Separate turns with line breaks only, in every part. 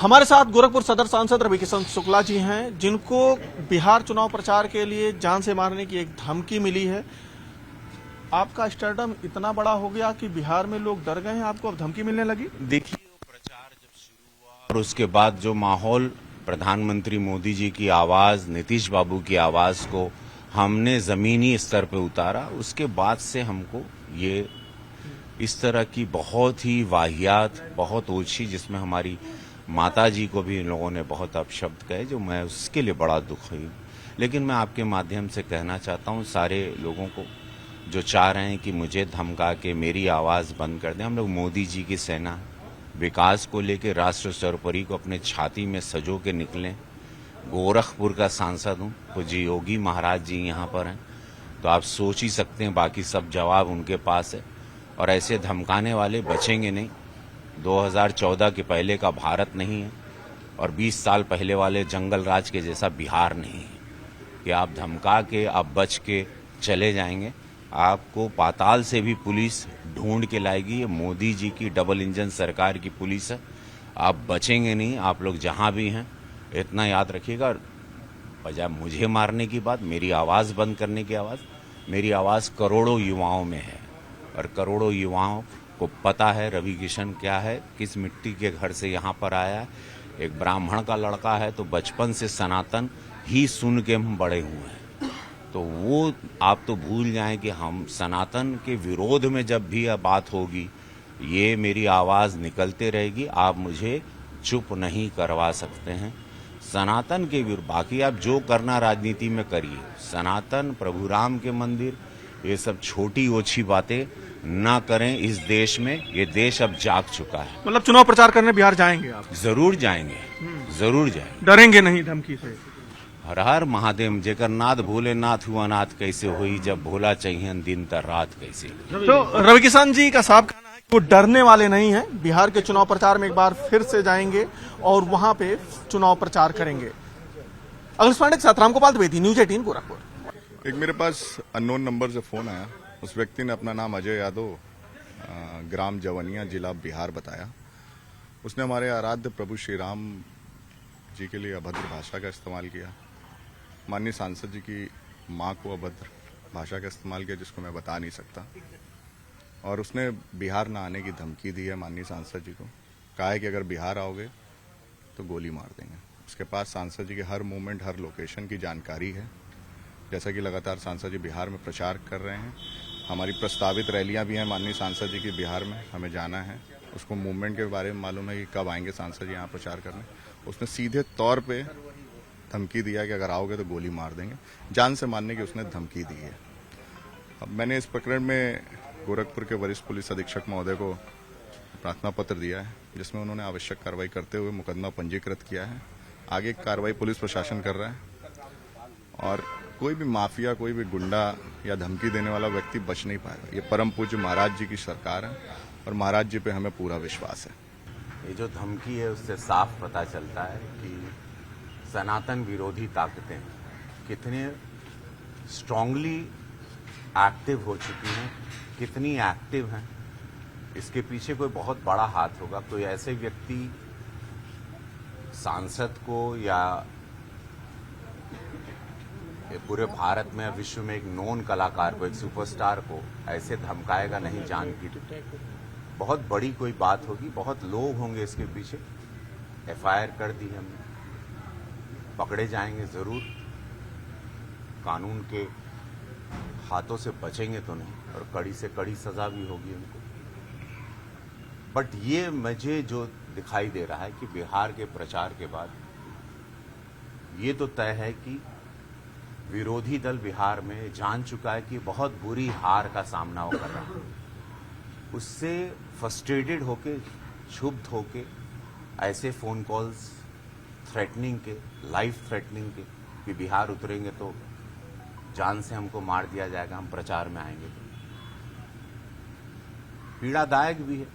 हमारे साथ गोरखपुर सदर सांसद रविकिशन शुक्ला जी हैं, जिनको बिहार चुनाव प्रचार के लिए जान से मारने की एक धमकी मिली है। आपका स्टारडम इतना बड़ा हो गया कि बिहार में लोग डर गए हैं, आपको अब धमकी मिलने लगी।
देखिए, प्रचार जब शुरू हुआ और उसके बाद जो माहौल, प्रधानमंत्री मोदी जी की आवाज, नीतीश बाबू की आवाज को हमने जमीनी स्तर पे उतारा, उसके बाद से हमको ये इस तरह की बहुत ही वाहियात, बहुत ओछी, जिसमें हमारी माता जी को भी इन लोगों ने बहुत अपशब्द कहे, जो मैं उसके लिए बड़ा दुखी हूँ। लेकिन मैं आपके माध्यम से कहना चाहता हूँ सारे लोगों को जो चाह रहे हैं कि मुझे धमका के मेरी आवाज़ बंद कर दें, हम लोग मोदी जी की सेना, विकास को लेकर राष्ट्र सर्वोपरि को अपने छाती में सजो के निकलें। गोरखपुर का सांसद हूँ, पूज्य योगी महाराज जी यहाँ पर हैं, तो आप सोच ही सकते हैं बाकी सब जवाब उनके पास है। और ऐसे धमकाने वाले बचेंगे नहीं। 2014 के पहले का भारत नहीं है और 20 साल पहले वाले जंगल राज के जैसा बिहार नहीं है कि आप धमका के आप बच के चले जाएंगे। आपको पाताल से भी पुलिस ढूंढ के लाएगी। ये मोदी जी की डबल इंजन सरकार की पुलिस है, आप बचेंगे नहीं। आप लोग जहां भी हैं इतना याद रखिएगा। बजाय मुझे मारने की बात, मेरी आवाज़ बंद करने की आवाज़, मेरी आवाज़ करोड़ों युवाओं में है और करोड़ों युवाओं को पता है रविकिशन क्या है, किस मिट्टी के घर से यहाँ पर आया है। एक ब्राह्मण का लड़का है तो बचपन से सनातन ही सुन के हम बड़े हुए हैं। तो वो आप तो भूल जाएं कि हम सनातन के विरोध में जब भी यह बात होगी, ये मेरी आवाज़ निकलते रहेगी। आप मुझे चुप नहीं करवा सकते हैं। सनातन के विरुद्ध बाकी आप जो करना राजनीति में करिए, सनातन, प्रभु राम के मंदिर, ये सब छोटी ओछी बातें ना करें। इस देश में, ये देश अब जाग चुका है।
मतलब चुनाव प्रचार करने बिहार जाएंगे आप?
जरूर जाएंगे, जरूर जाएंगे।
डरेंगे नहीं धमकी से?
हर हर महादेव, जेकर नाथ भोले नाथ हुआ नाथ कैसे हुई, जब भोला चाहिए दिन तर रात कैसे।
तो रविकिशन जी का साफ कहना है कि वो डरने वाले नहीं हैं। बिहार के चुनाव प्रचार में एक बार फिर से जाएंगे और वहां पे चुनाव प्रचार करेंगे। अखिलेश पांडे के साथ रामगोपाल द्विवेदी, न्यूज 18 गोरखपुर।
एक मेरे पास अननोन नंबर से फोन आया। उस व्यक्ति ने अपना नाम अजय यादव, ग्राम जवनिया, जिला बिहार बताया। उसने हमारे आराध्य प्रभु श्री राम जी के लिए अभद्र भाषा का इस्तेमाल किया। माननीय सांसद जी की मां को अभद्र भाषा का इस्तेमाल किया, जिसको मैं बता नहीं सकता। और उसने बिहार न आने की धमकी दी है माननीय सांसद जी को। कहा है कि अगर बिहार आओगे तो गोली मार देंगे। उसके पास सांसद जी के हर मूवमेंट, हर लोकेशन की जानकारी है। जैसा कि लगातार सांसद जी बिहार में प्रचार कर रहे हैं, हमारी प्रस्तावित रैलियां भी हैं माननीय सांसद जी की बिहार में, हमें जाना है। उसको मूवमेंट के बारे में मालूम है कि कब आएंगे सांसद जी यहाँ प्रचार करने। उसने सीधे तौर पे धमकी दिया कि अगर आओगे तो गोली मार देंगे, जान से मारने की उसने धमकी दी है। अब मैंने इस प्रकरण में गोरखपुर के वरिष्ठ पुलिस अधीक्षक महोदय को प्रार्थना पत्र दिया है, जिसमें उन्होंने आवश्यक कार्रवाई करते हुए मुकदमा पंजीकृत किया है। आगे कार्रवाई पुलिस प्रशासन कर रहा है और कोई भी माफिया, कोई भी गुंडा या धमकी देने वाला व्यक्ति बच नहीं पाएगा। ये परम पूज्य महाराज जी की सरकार है और महाराज जी पे हमें पूरा विश्वास है।
ये जो धमकी है उससे साफ पता चलता है कि सनातन विरोधी ताकतें कितने स्ट्रांगली एक्टिव हो चुकी हैं, कितनी एक्टिव हैं। इसके पीछे कोई बहुत बड़ा हाथ होगा। कोई ऐसे व्यक्ति सांसद को या पूरे भारत में, विश्व में एक नोन कलाकार को, एक सुपरस्टार को ऐसे धमकाएगा नहीं जान की। बहुत बड़ी कोई बात होगी, बहुत लोग होंगे इसके पीछे। एफआईआर कर दी हमने, पकड़े जाएंगे जरूर। कानून के हाथों से बचेंगे तो नहीं और कड़ी से कड़ी सजा भी होगी उनको। बट ये मुझे जो दिखाई दे रहा है कि बिहार के प्रचार के बाद ये तो तय है कि विरोधी दल बिहार में जान चुका है कि बहुत बुरी हार का सामना वो कर रहा है। उससे फ्रस्ट्रेटेड होके, क्षुब्ध होके ऐसे फोन कॉल्स, थ्रेटनिंग के, लाइफ थ्रेटनिंग के कि बिहार उतरेंगे तो जान से हमको मार दिया जाएगा, हम प्रचार में आएंगे तो पीड़ादायक भी है।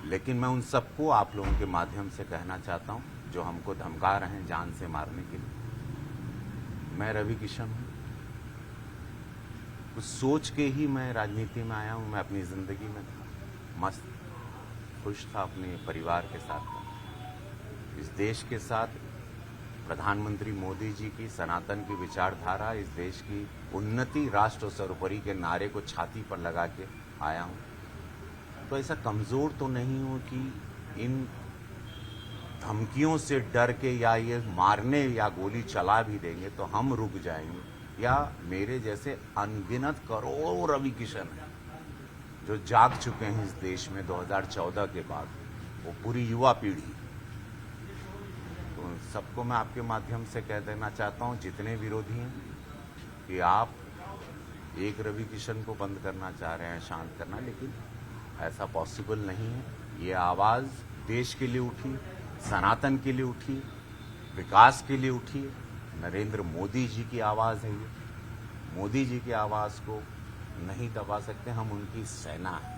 लेकिन मैं उन सबको आप लोगों के माध्यम से कहना चाहता हूं जो हमको धमका रहे हैं जान से मारने के लिए। मैं रविकिशन हूं, कुछ सोच के ही मैं राजनीति में आया हूं। मैं अपनी जिंदगी में था, मस्त खुश था, अपने परिवार के साथ था। इस देश के साथ प्रधानमंत्री मोदी जी की सनातन की विचारधारा, इस देश की उन्नति, राष्ट्र सर्वोपरि के नारे को छाती पर लगा के आया हूं। तो ऐसा कमजोर तो नहीं हूं कि इन धमकियों से डर के या ये मारने या गोली चला भी देंगे तो हम रुक जाएंगे, या मेरे जैसे अनगिनत करोड़ों रवि किशन हैं जो जाग चुके हैं इस देश में 2014 के बाद, वो पूरी युवा पीढ़ी। तो सबको मैं आपके माध्यम से कह देना चाहता हूं, जितने विरोधी हैं, कि आप एक रवि किशन को बंद करना चाह रहे हैं, शांत करना, लेकिन ऐसा पॉसिबल नहीं है। ये आवाज देश के लिए उठी, सनातन के लिए उठी, विकास के लिए उठी। नरेंद्र मोदी जी की आवाज है ये। मोदी जी की आवाज को नहीं दबा सकते, हम उनकी सेना हैं।